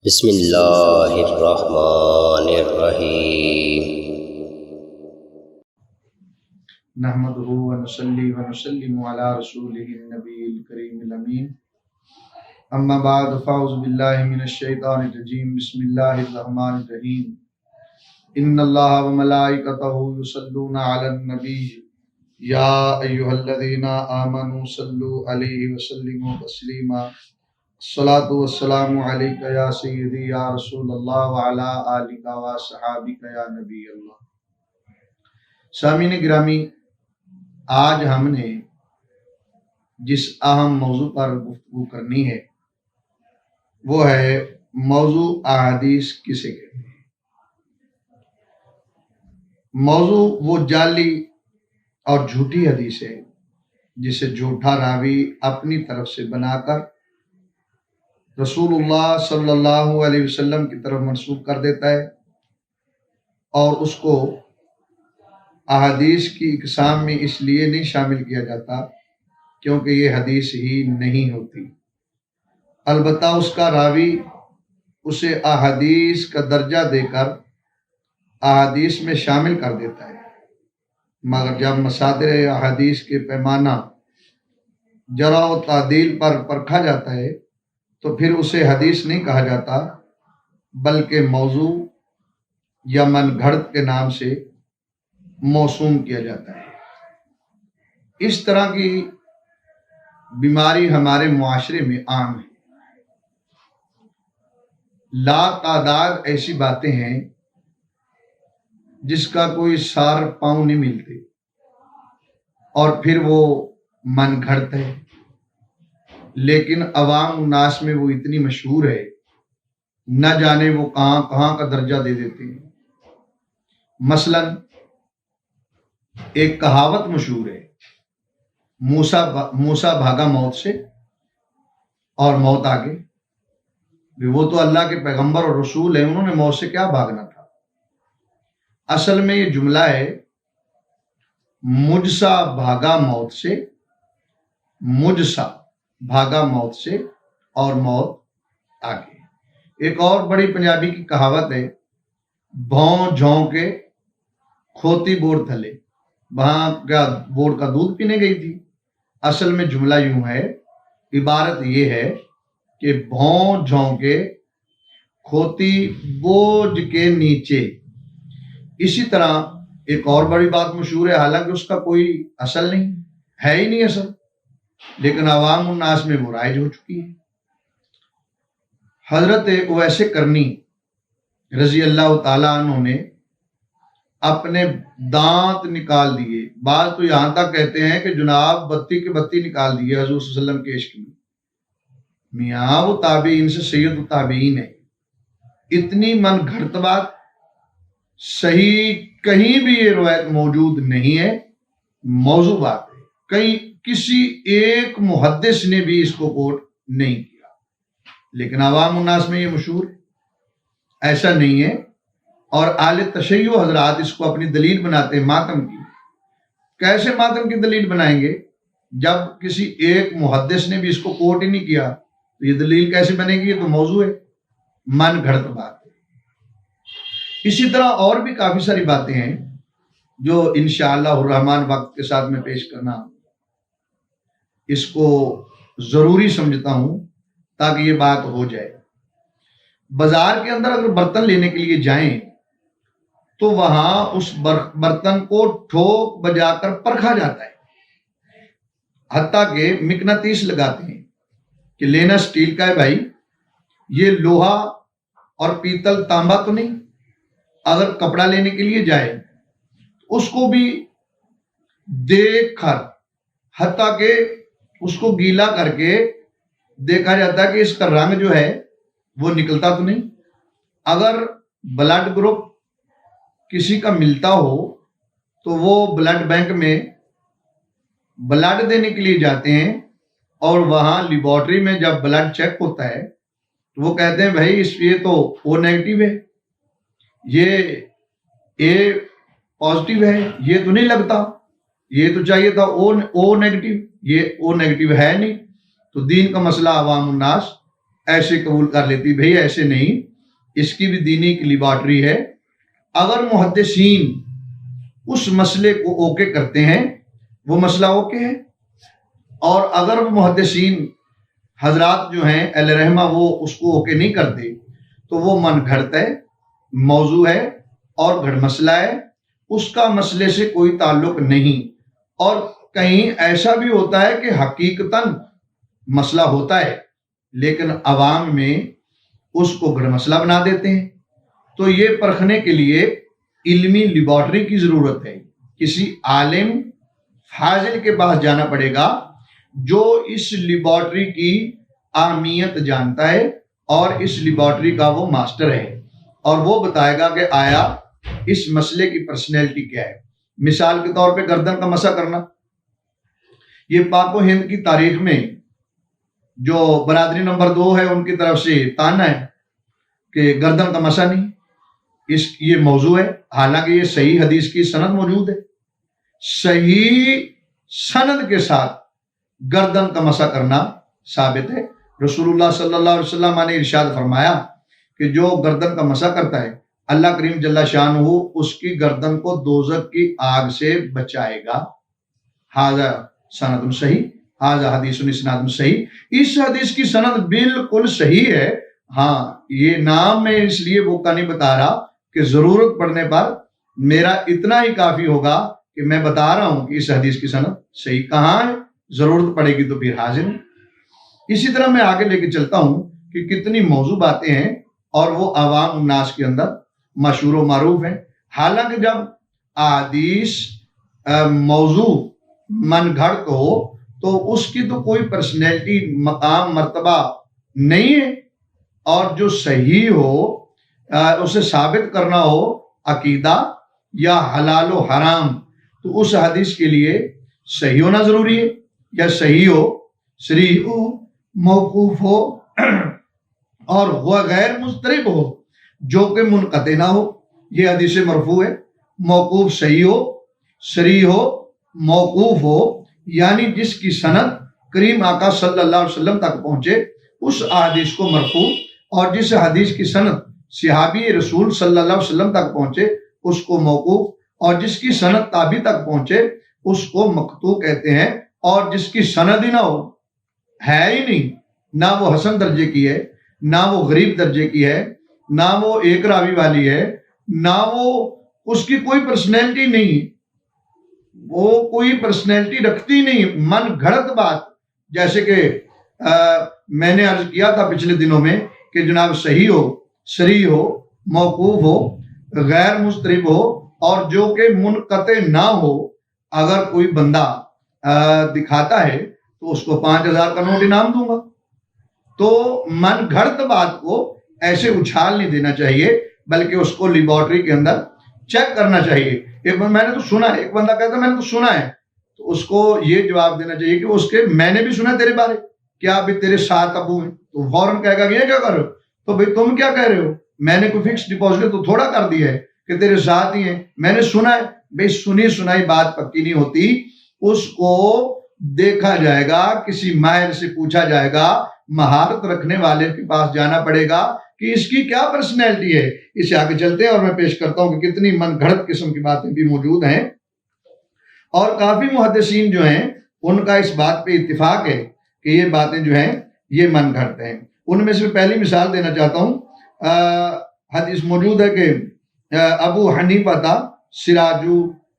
بسم اللہ الرحمن الرحیم۔ نحمده ونصلي ونسلم على رسوله النبي الكريم الأمين اما بعد فاعوذ بالله من الشيطان الرجيم بسم الله الرحمن الرحيم ان الله وملائكته يصلون على النبي يا ايها الذين امنوا صلوا عليه وسلموا تسليما الصلاة والسلام عليك يا سيدي يا رسول الله وعلى آلك وصحابك يا نبي اللہ۔ سامعین گرامی، آج ہم نے جس اہم موضوع پر گفتگو کرنی ہے وہ ہے موضوع احادیث کسے کہتے ہیں۔ موضوع وہ جعلی اور جھوٹی حدیث ہے جسے جھوٹا راوی اپنی طرف سے بنا کر رسول اللہ صلی اللہ علیہ وسلم کی طرف منسوب کر دیتا ہے اور اس کو احادیث کی اقسام میں اس لیے نہیں شامل کیا جاتا کیونکہ یہ حدیث ہی نہیں ہوتی، البتہ اس کا راوی اسے احادیث کا درجہ دے کر احادیث میں شامل کر دیتا ہے، مگر جب مصادر احادیث کے پیمانہ جرح و تعدیل پر پرکھا جاتا ہے تو پھر اسے حدیث نہیں کہا جاتا بلکہ موضوع یا من گھڑت کے نام سے موسوم کیا جاتا ہے۔ اس طرح کی بیماری ہمارے معاشرے میں عام ہے۔ لا تعداد ایسی باتیں ہیں جس کا کوئی سار پاؤں نہیں ملتے اور پھر وہ من گھڑت ہے، لیکن عوام الناس میں وہ اتنی مشہور ہے نہ جانے وہ کہاں کہاں کا درجہ دے دیتے ہیں۔ مثلا ایک کہاوت مشہور ہے، موسیٰ بھاگا موت سے اور موت آگے۔ وہ تو اللہ کے پیغمبر اور رسول ہیں، انہوں نے موت سے کیا بھاگنا تھا۔ اصل میں یہ جملہ ہے مجھ سا بھاگا موت سے، مجھ سا بھاگا موت سے اور موت آگے۔ ایک اور بڑی پنجابی کی کہاوت ہے، بھون جھون کے کھوتی بور تھلے، وہاں کیا بور کا دودھ پینے گئی تھی۔ اصل میں جملہ یوں ہے، عبارت یہ ہے کہ بھون جھون کے کھوتی بوجھ کے نیچے۔ اسی طرح ایک اور بڑی بات مشہور ہے، حالانکہ اس کا کوئی اصل نہیں ہے ہی نہیں اصل، لیکن عوام الناس میں وہ رائج ہو چکی ہے۔ حضرت اویس کرنی رضی اللہ تعالیٰ عنہ نے اپنے دانت نکال دیے، بعض تو یہاں تک کہتے ہیں کہ جناب بتی کے بتی نکال دیے حضور صلی اللہ علیہ وسلم کے عشق میں۔ میاں وہ تابعین سے سید التابعین ہے، اتنی من گھڑت بات صحیح کہیں بھی یہ روایت موجود نہیں ہے، موضوع بات ہے، کہیں کسی ایک محدث نے بھی اس کو کوٹ نہیں کیا، لیکن عوام الناس میں یہ مشہور ہے۔ ایسا نہیں ہے، اور اہل تشیع حضرات اس کو اپنی دلیل بناتے ہیں ماتم کی۔ کیسے ماتم کی دلیل بنائیں گے جب کسی ایک محدث نے بھی اس کو کوٹ ہی نہیں کیا؟ تو یہ دلیل کیسے بنے گی؟ یہ تو موضوع ہے، من گھڑت بات ہے۔ اسی طرح اور بھی کافی ساری باتیں ہیں جو انشاءاللہ الرحمن وقت کے ساتھ میں پیش کرنا اس کو ضروری سمجھتا ہوں تاکہ یہ بات ہو جائے۔ بازار کے اندر اگر برتن لینے کے لیے جائیں تو وہاں اس برتن کو ٹھوک بجا کر پرکھا جاتا ہے، حتیٰ کہ مقناطیس لگاتے ہیں کہ لینا سٹیل کا ہے بھائی، یہ لوہا اور پیتل تانبا تو نہیں۔ اگر کپڑا لینے کے لیے جائے اس کو بھی دیکھ کر، حتیٰ کہ اس کو گیلا کر کے دیکھا جاتا ہے کہ اس کا رنگ جو ہے وہ نکلتا تو نہیں۔ اگر بلڈ گروپ کسی کا ملتا ہو تو وہ بلڈ بینک میں بلڈ دینے کے لیے جاتے ہیں اور وہاں لیبارٹری میں جب بلڈ چیک ہوتا ہے تو وہ کہتے ہیں بھائی اس یہ تو او نیگیٹو ہے، یہ اے پازیٹیو ہے، یہ تو نہیں لگتا، یہ تو چاہیے تھا او نیگیٹو، یہ او نیگیٹو ہے نہیں۔ تو دین کا مسئلہ عوام الناس ایسے قبول کر لیتی. بھئی ایسے نہیں، اس کی بھی دینی ایک لیبارٹری ہے. اگر محدثین اس مسئلے کو اوکے کرتے ہیں وہ مسئلہ اوکے ہے، اور اگر وہ محدثین حضرات جو ہیں اہل رحمہ وہ اس کو اوکے نہیں کرتے تو وہ من گھڑت ہے، موضوع ہے اور گھڑ مسئلہ ہے، اس کا مسئلے سے کوئی تعلق نہیں. اور کہیں ایسا بھی ہوتا ہے کہ حقیقتاً مسئلہ ہوتا ہے لیکن عوام میں اس کو گھڑ مسئلہ بنا دیتے ہیں. تو یہ پرکھنے کے لیے علمی لیبارٹری کی ضرورت ہے. کسی عالم فاضل کے پاس جانا پڑے گا جو اس لیبارٹری کی اہمیت جانتا ہے اور اس لیبارٹری کا وہ ماسٹر ہے، اور وہ بتائے گا کہ آیا اس مسئلے کی پرسنالٹی کیا ہے. مثال کے طور پہ گردن کا مسح کرنا، یہ پاک و ہند کی تاریخ میں جو برادری نمبر 2 ہے ان کی طرف سے تانا ہے کہ گردن کا مسح نہیں، یہ موضوع ہے. حالانکہ یہ صحیح حدیث کی سند موجود ہے، صحیح سند کے ساتھ گردن کا مسح کرنا ثابت ہے. رسول اللہ صلی اللہ علیہ وسلم نے ارشاد فرمایا کہ جو گردن کا مسح کرتا ہے اللہ کریم جل شانہ اس کی گردن کو دوزخ کی آگ سے بچائے گا. ھذا سند صحیح، ھذا حدیث اسناد صحیح. اس حدیث کی سند بالکل صحیح ہے. ہاں یہ نام میں اس لیے وہ کا نہیں بتا رہا کہ ضرورت پڑنے پر میرا اتنا ہی کافی ہوگا کہ میں بتا رہا ہوں کہ اس حدیث کی سند صحیح. کہاں ہے؟ ضرورت پڑے گی تو پھر حاضر. اسی طرح میں آگے لے کے چلتا ہوں کہ کتنی موضوع باتیں ہیں اور وہ عوام الناس کے اندر مشہور و معروف ہیں. حالانکہ جب احادیث موضوع من گھڑت ہو تو اس کی تو کوئی پرسنالٹی، مقام، مرتبہ نہیں ہے، اور جو صحیح ہو اسے ثابت کرنا ہو عقیدہ یا حلال و حرام تو اس حدیث کے لیے صحیح ہونا ضروری ہے، یا صحیح ہو، صریح ہو، موقوف ہو اور وہ غیر مضطرب ہو جو کہ منقطع نہ ہو. یہ حدیث مرفوع ہے. موقوف صحیح ہو، صریح ہو، موقوف ہو، یعنی جس کی سند کریم آقا صلی اللہ علیہ وسلم تک پہنچے اس حدیث کو مرفوع، اور جس حدیث کی سند صحابی رسول صلی اللہ علیہ وسلم تک پہنچے اس کو موقوف، اور جس کی سند تابعی تک پہنچے اس کو مقطوع کہتے ہیں. اور جس کی سند ہی نہ ہو، ہے ہی نہیں، نہ وہ حسن درجے کی ہے، نہ وہ غریب درجے کی ہے، نہ وہ ایک راوی والی ہے، نہ وہ اس کی کوئی پرسنالٹی نہیں، وہ کوئی پرسنالٹی رکھتی نہیں، من گھڑت بات. جیسے کہ میں نے عرض کیا تھا پچھلے دنوں میں کہ جناب صحیح ہو، صریح ہو، موقوف ہو، غیر مضطرب ہو، اور جو کہ منقطع نہ ہو. اگر کوئی بندہ دکھاتا ہے تو اس کو 5000 کا نوٹ انعام دوں گا. تو من گھڑت بات کو ایسے اچھال نہیں دینا چاہیے، بلکہ اس کو لیبارٹری کے اندر چیک کرنا چاہیے. میں نے تو سنا ہے، ایک بندہ کہتا ہے میں نے تو سنا ہے، تو اس کو یہ جواب دینا چاہیے کہ اس کے میں نے بھی سنا تیرے بارے، کیا ابھی تیرے 7 ابو ہیں؟ تو فوراً کہے گا کہ یہ کیا کر رہے ہو؟ تو بھئی تم کیا کہہ رہے ہو؟ میں نے کوئی فکس ڈپازٹ تو تھوڑا کر دیا ہے کہ تیرے 7 ہی ہیں، میں نے سنا ہے. بھئی سنی سنائی بات پکی نہیں ہوتی، اس کو دیکھا جائے گا، کسی ماہر سے پوچھا جائے گا، مہارت رکھنے والے کے پاس جانا پڑے گا کہ اس کی کیا پرسنالٹی ہے. اسے آگے چلتے ہیں اور میں پیش کرتا ہوں کہ کتنی من گھڑت قسم کی باتیں بھی موجود ہیں. اور کافی محدثین جو ہیں ان کا اس بات پہ اتفاق ہے کہ یہ باتیں جو ہیں یہ من گھڑت ہیں. ان میں سے پہلی مثال دینا چاہتا ہوں. حدیث موجود ہے کہ ابو حنیفہ تھا سراج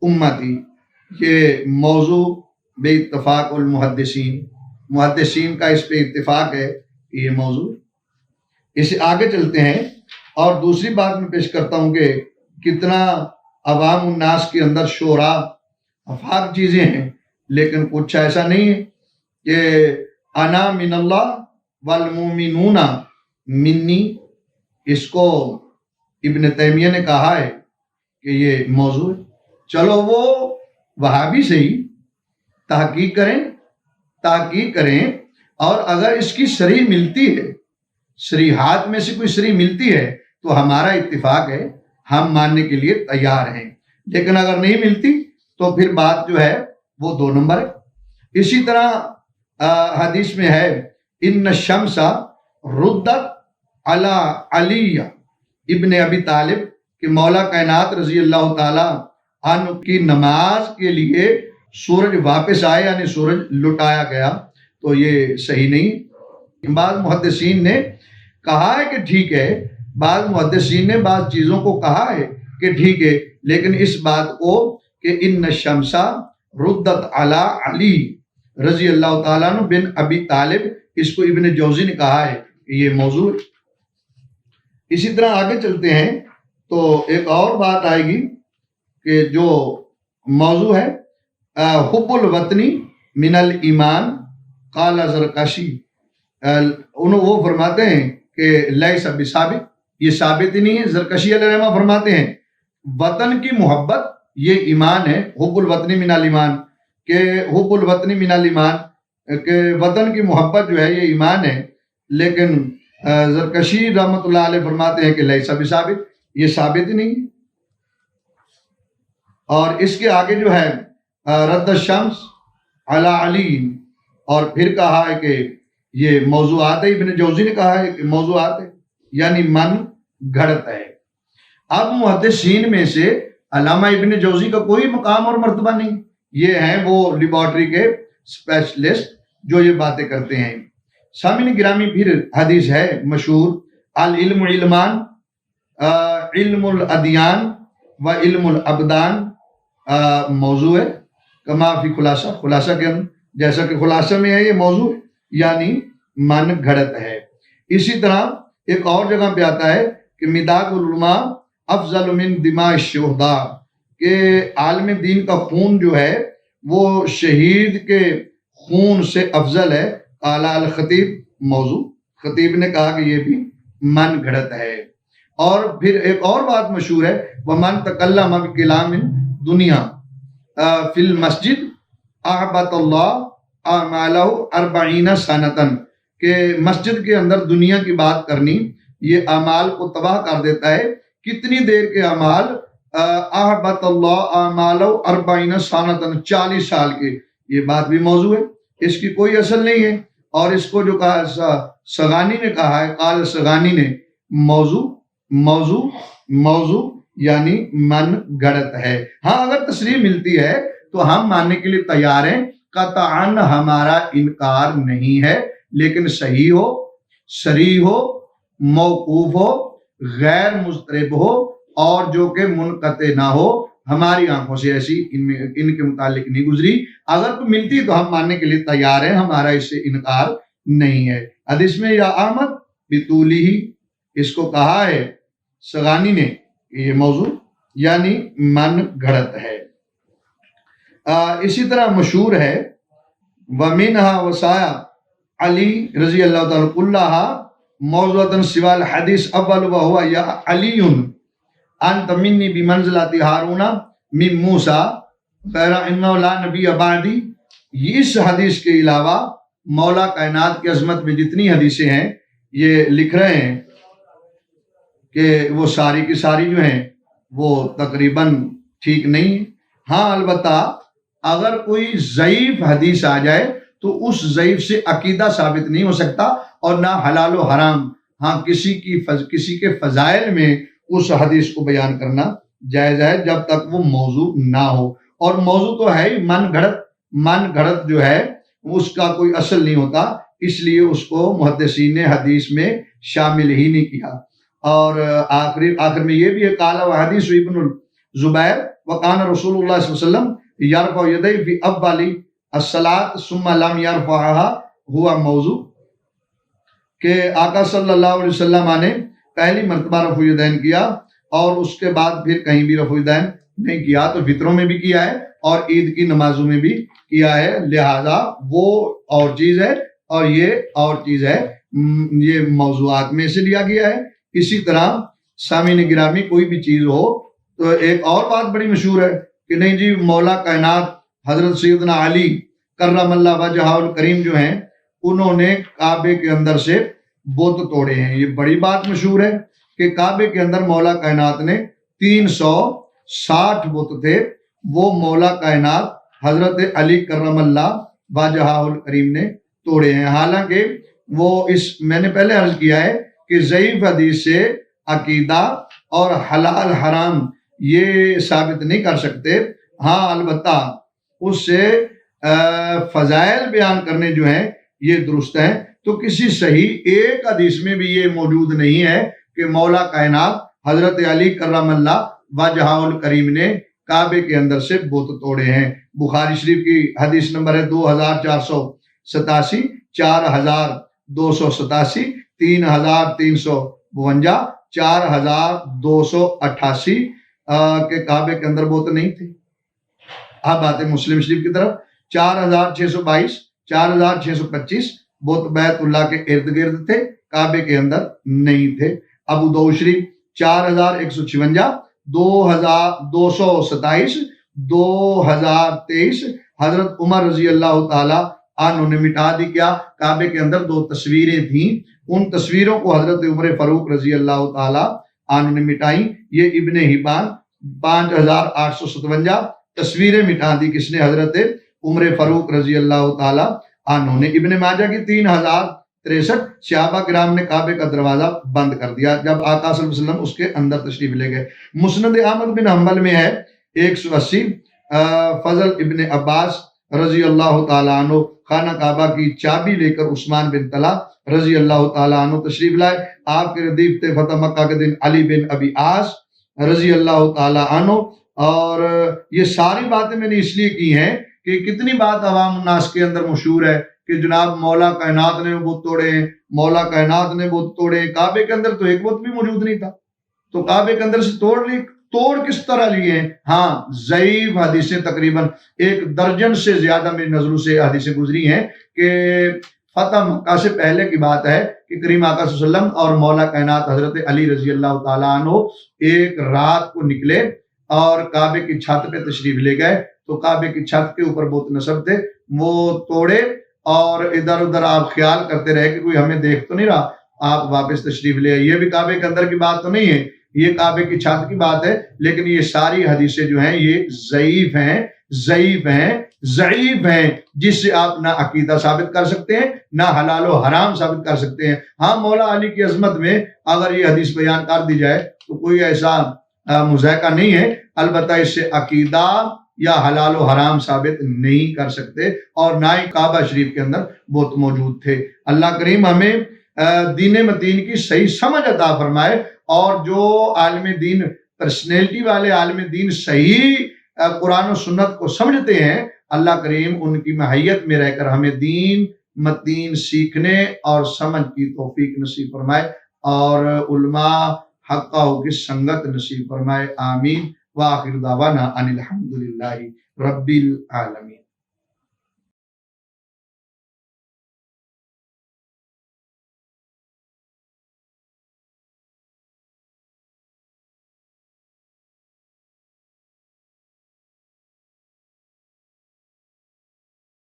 امتی، یہ موضوع بے اتفاق المحدثین، محدثین کا اس پہ اتفاق ہے کہ یہ موضوع. اسے آگے چلتے ہیں اور دوسری بات میں پیش کرتا ہوں کہ کتنا عوام الناس کے اندر شورا افاق چیزیں ہیں، لیکن کچھ ایسا نہیں ہے کہ انا من اللہ والمومنون منی. اس کو ابن تیمیہ نے کہا ہے کہ یہ موضوع ہے. چلو وہ وہابی صحیح تحقیق کریں اور اگر اس کی صریح ملتی ہے، صریحات میں سے کوئی صریح ملتی ہے تو ہمارا اتفاق ہے، ہم ماننے کے لیے تیار ہیں. لیکن اگر نہیں ملتی تو پھر بات جو ہے وہ 2 نمبر ہے. اسی طرح حدیث میں ہے ان الشمس ردت علی علی ابن ابی طالب کہ مولا کائنات رضی اللہ تعالی عنہ کی نماز کے لیے سورج واپس آئے، یعنی سورج لٹایا گیا، تو یہ صحیح نہیں۔ بعض محدثین نے کہا ہے کہ ٹھیک ہے، بعض محدثین نے بعض چیزوں کو کہا ہے کہ ٹھیک ہے، لیکن اس بات کو کہ ان الشمس ردت علی علی رضی اللہ تعالیٰ عنہ بن ابی طالب، اس کو ابن جوزی نے کہا ہے کہ یہ موضوع ہے۔ اسی طرح آگے چلتے ہیں تو ایک اور بات آئے گی کہ جو موضوع ہے حب الوطنی من الایمان، قال زرکشی، وہ فرماتے ہیں کہ لیس بثابت، یہ ثابت ہی نہیں ہے۔ زرکشی علیہ الرحمہ فرماتے ہیں وطن کی محبت یہ ایمان ہے، حب الوطنی من الایمان، کہ حب الوطنی من الایمان کہ وطن کی محبت جو ہے یہ ایمان ہے، لیکن زرکشی رحمۃ اللہ علیہ فرماتے ہیں کہ لیس بثابت، یہ ثابت ہی نہیں ہے۔ اور اس کے آگے جو ہے رد الشمس علی علی، اور پھر کہا ہے کہ یہ موضوعات ہے، ابن جوزی نے کہا ہے کہ موضوعات ہے یعنی من گھڑت ہے۔ اب محدثین میں سے علامہ ابن جوزی کا کوئی مقام اور مرتبہ نہیں، یہ ہیں وہ لیبارٹری کے اسپیشلسٹ جو یہ باتیں کرتے ہیں۔ سامعین گرامی، پھر حدیث ہے مشہور العلم علمان، علم الادیان و علم الابدان، موضوع ہے کما فی خلاصہ، خلاصہ کے اندر جیسا کہ خلاصہ میں ہے یہ موضوع، یعنی من گھڑت ہے۔ اسی طرح ایک اور جگہ پہ آتا ہے کہ مداق العلماء افضل من دماء الشہداء، کہ عالم دین کا خون جو ہے وہ شہید کے خون سے افضل ہے۔ قال الخطیب، موضوع، خطیب نے کہا کہ یہ بھی من گھڑت ہے۔ اور پھر ایک اور بات مشہور ہے ومن تکلم بکلام دنیا فی المسجد احبط اللہ اعمالہ 40 سنتاً، کہ مسجد کے اندر دنیا کی بات کرنی یہ اعمال کو تباہ کر دیتا ہے۔ کتنی دیر کے اعمال؟ احبط اللہ اعمالہ 40 سنتاً، 40 سال کے۔ یہ بات بھی موضوع ہے، اس کی کوئی اصل نہیں ہے۔ اور اس کو جو کہا سغانی نے کہا ہے، قال سغانی نے، موضوع موضوع موضوع یعنی من گھڑت ہے۔ ہاں اگر تصریح ملتی ہے تو ہم ماننے کے لیے تیار ہیں، قطعاً ہمارا انکار نہیں ہے، لیکن صحیح ہو، صریح ہو، موقوف ہو، غیر مضطرب ہو، اور جو کہ منقطع نہ ہو، ہماری آنکھوں سے ایسی ان کے متعلق نہیں گزری۔ اگر تو ملتی تو ہم ماننے کے لیے تیار ہیں، ہمارا اس سے انکار نہیں ہے۔ حدیث میں یا احمد بطولی ہی، اس کو کہا ہے سغانی نے کہ یہ موضوع یعنی من گھڑت ہے۔ اسی طرح مشہور ہے وَمِنْهَا وَسَايَا علی رضی اللہ تعالیٰ كُلَّهَا موضوعاً سوى الحدیث اول وهو یا علی انت منی بمنزلۃ ہارون من موسیٰ غیر انہ لا نبی بعدی۔ اس حدیث کے علاوہ مولا کائنات کی عظمت میں جتنی حدیثیں ہیں یہ لکھ رہے ہیں کہ وہ ساری کی ساری جو ہیں وہ تقریباً ٹھیک نہیں ہیں۔ ہاں البتہ اگر کوئی ضعیف حدیث آ جائے تو اس ضعیف سے عقیدہ ثابت نہیں ہو سکتا، اور نہ حلال و حرام، ہاں کسی کے فضائل میں اس حدیث کو بیان کرنا جائز ہے جب تک وہ موضوع نہ ہو۔ اور موضوع تو ہے ہی من گھڑت جو ہے اس کا کوئی اصل نہیں ہوتا، اس لیے اس کو محدثین نے حدیث میں شامل ہی نہیں کیا۔ اور آخر میں یہ بھی ہے قال وحدیث ابن الزبیر وکان رسول اللہ صلی اللہ علیہ وسلم یرفع یدیہ فی اول الصلاۃ ثم لم یرفعها ہوا موضوع، کہ آقا صلی اللہ علیہ وسلم نے پہلی مرتبہ رفع الیدین کیا اور اس کے بعد پھر کہیں بھی رفع الیدین نہیں کیا، تو فطروں میں بھی کیا ہے اور عید کی نمازوں میں بھی کیا ہے، لہذا وہ اور چیز ہے اور یہ اور چیز ہے، یہ موضوعات میں سے لیا گیا ہے۔ اسی طرح سامعین گرامی کوئی بھی چیز ہو تو ایک اور بات بڑی مشہور ہے کہ نہیں جی مولا کائنات حضرت سیدنا علی کرم اللہ وجہہ الکریم جو ہیں انہوں نے کعبے کے اندر سے بت توڑے ہیں۔ یہ بڑی بات مشہور ہے کہ کعبے کے اندر مولا کائنات نے 360 بت تھے، وہ مولا کائنات حضرت علی کرم اللہ وجہہ الکریم نے توڑے ہیں۔ حالانکہ وہ اس میں نے پہلے عرض کیا ہے کہ ضعیف حدیث سے عقیدہ اور حلال حرام یہ ثابت نہیں کر سکتے. ہاں البتہ اس سے فضائل بیان کرنے جو ہیں یہ درست ہیں. تو کسی صحیح ایک حدیث میں بھی یہ موجود نہیں ہے کہ مولا کائنات حضرت علی کرم اللہ وجہہ الکریم نے کعبے کے اندر سے بت توڑے ہیں. بخاری شریف کی حدیث نمبر ہے 2487، 4287، 3352، 4288 کے کعبے کے اندر بت نہیں تھے. اب آتے مسلم شریف کی طرف، 4622، 4625 بت بیت اللہ کے ارد گرد تھے، کعبے کے اندر نہیں تھے. ابو داؤد شریف 4156، 2227، 2023 حضرت عمر رضی اللہ تعالی عنہ نے مٹا دی. کیا؟ کعبے کے اندر 2 تصویریں تھیں، ان تصویروں کو حضرت عمر فاروق رضی اللہ تعالی عنہ نے مٹائیں. یہ ابن حبان 5857 تصویریں مٹا دی. کس نے؟ حضرت عمر فاروق رضی اللہ تعالی عنہ نے. ابن ماجہ کی 3063 صحابہ کرام نے کعبے کا دروازہ بند کر دیا جب آقا صلی اللہ علیہ وسلم اس کے اندر تشریف لے گئے. مسند احمد بن حنبل میں ہے 180، فضل ابن عباس رضی اللہ تعالیٰ عنہ خانہ کعبہ کی چابی لے کر عثمان بن طلحہ رضی اللہ تعالیٰ عنہ تشریف لائے. آپ کے ردیف تھے فتح مکہ کے دن علی بن ابی عاص رضی اللہ تعالیٰ عنہ. اور یہ ساری باتیں میں نے اس لیے کی ہیں کہ کتنی بات عوام الناس کے اندر مشہور ہے کہ جناب مولا کائنات نے بت توڑے ہیں، مولا کائنات نے بت توڑے ہیں. کعبے کے اندر تو ایک بت بھی موجود نہیں تھا، تو کعبے کے اندر سے توڑ کس طرح لیے ہیں؟ ہاں ضعیف حدیثیں تقریباً 1 درجن سے زیادہ میری نظروں سے حدیثیں گزری ہیں کہ فتح مکہ سے پہلے کی بات ہے کہ کریم آقا صلی اللہ علیہ وسلم اور مولا کائنات حضرت علی رضی اللہ تعالیٰ عنہ ایک رات کو نکلے اور کعبے کی چھت پہ تشریف لے گئے. تو کعبے کی چھت کے اوپر بت نصب تھے، وہ توڑے اور ادھر ادھر آپ خیال کرتے رہے کہ کوئی ہمیں دیکھ تو نہیں رہا، آپ واپس تشریف لے آئے. یہ بھی کعبے کے اندر کی بات تو نہیں ہے، یہ کعبے کی چھت کی بات ہے. لیکن یہ ساری حدیثیں جو ہیں یہ ضعیف ہیں جس سے آپ نہ عقیدہ ثابت کر سکتے ہیں نہ حلال و حرام ثابت کر سکتے ہیں. ہاں مولا علی کی عظمت میں اگر یہ حدیث بیان کر دی جائے تو کوئی ایسا مذائقہ نہیں ہے، البتہ اس سے عقیدہ یا حلال و حرام ثابت نہیں کر سکتے، اور نہ ہی کعبہ شریف کے اندر بت موجود تھے. اللہ کریم ہمیں دین متین کی صحیح سمجھ عطا فرمائے، اور جو عالم دین پرسنالٹی والے عالم دین صحیح قرآن و سنت کو سمجھتے ہیں، اللہ کریم ان کی معیت میں رہ کر ہمیں دین متین سیکھنے اور سمجھ کی توفیق نصیب فرمائے، اور علماء حقہ کی سنگت نصیب فرمائے. آمین. وآخر دعوانا ان الحمد للہ رب العالمین.